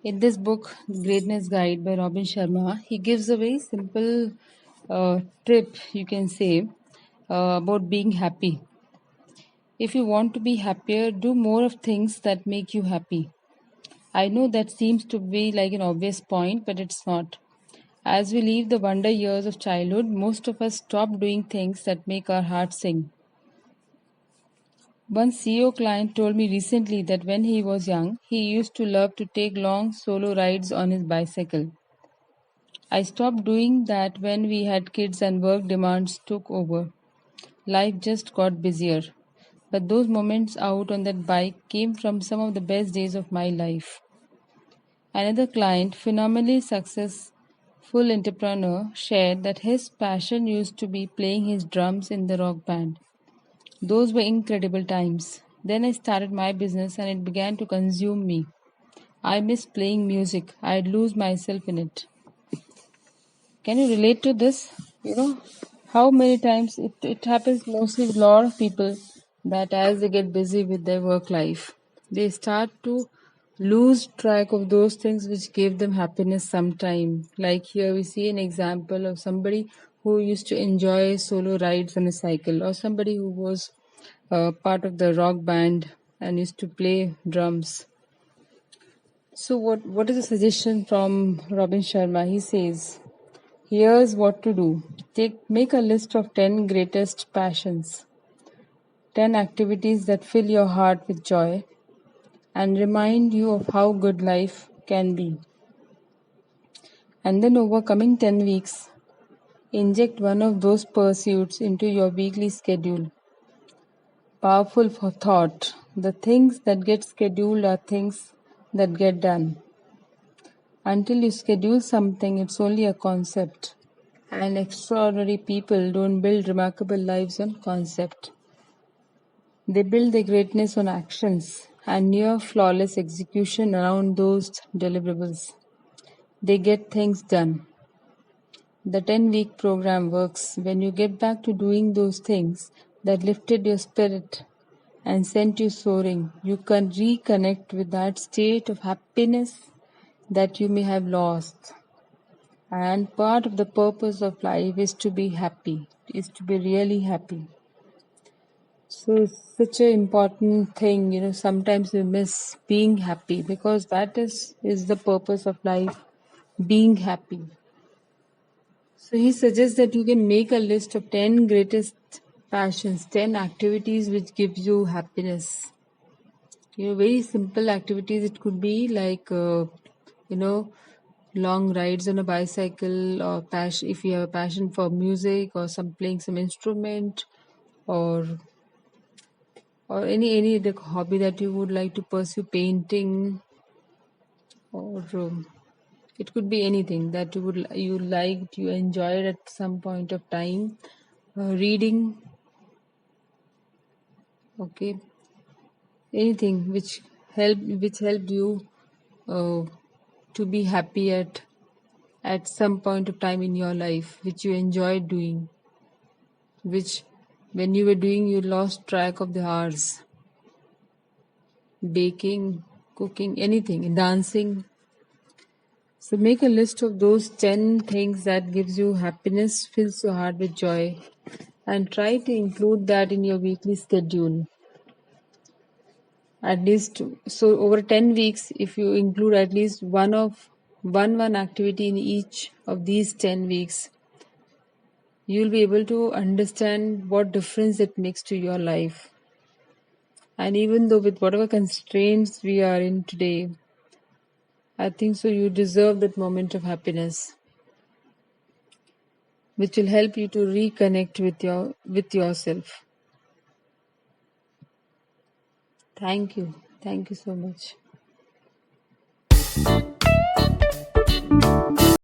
In this book, The Greatness Guide by Robin Sharma, he gives a very simple tip, you can say, about being happy. If you want to be happier, do more of things that make you happy. I know that seems to be like an obvious point, but it's not. As we leave the wonder years of childhood, most of us stop doing things that make our hearts sing. One CEO client told me recently that when he was young, he used to love to take long solo rides on his bicycle. I stopped doing that when we had kids and work demands took over. Life just got busier. But those moments out on that bike came from some of the best days of my life. Another client, phenomenally successful entrepreneur, shared that his passion used to be playing his drums in the rock band. Those were incredible times. Then I started my business and it began to consume me. I miss playing music. I'd lose myself in it. Can you relate to this? How many times it happens mostly with a lot of people that as they get busy with their work life, they start to lose track of those things which gave them happiness sometime. Like here we see an example of somebody who used to enjoy solo rides on a cycle, or somebody who was part of the rock band and used to play drums. So what is the suggestion from Robin Sharma? He says, here's what to do. Make a list of 10 greatest passions, 10 activities that fill your heart with joy and remind you of how good life can be. And then over coming 10 weeks, inject one of those pursuits into your weekly schedule. Powerful for thought. The things that get scheduled are things that get done. Until you schedule something, it's only a concept. And extraordinary people don't build remarkable lives on concept. They build their greatness on actions and near flawless execution around those deliverables. They get things done. The 10-week program works when you get back to doing those things that lifted your spirit and sent you soaring. You can reconnect with that state of happiness that you may have lost. And part of the purpose of life is to be happy, is to be really happy. So it's such an important thing, sometimes we miss being happy because that is the purpose of life, being happy. So he suggests that you can make a list of 10 greatest passions, 10 activities which give you happiness. Very simple activities. It could be like, long rides on a bicycle, or passion if you have a passion for music or playing some instrument, or any like hobby that you would like to pursue, painting, or it could be anything that you enjoyed at some point of time. Reading, okay, anything which helped you uh, to be happy at some point of time in your life, which you enjoyed doing, which when you were doing you lost track of the hours. Baking, cooking, anything, dancing. So make a list of those 10 things that gives you happiness, fills your heart with joy, and try to include that in your weekly schedule. At least, so over 10 weeks, if you include at least one activity in each of these 10 weeks, you'll be able to understand what difference it makes to your life. And even though with whatever constraints we are in today, I think so you deserve that moment of happiness, which will help you to reconnect with yourself. Thank you so much.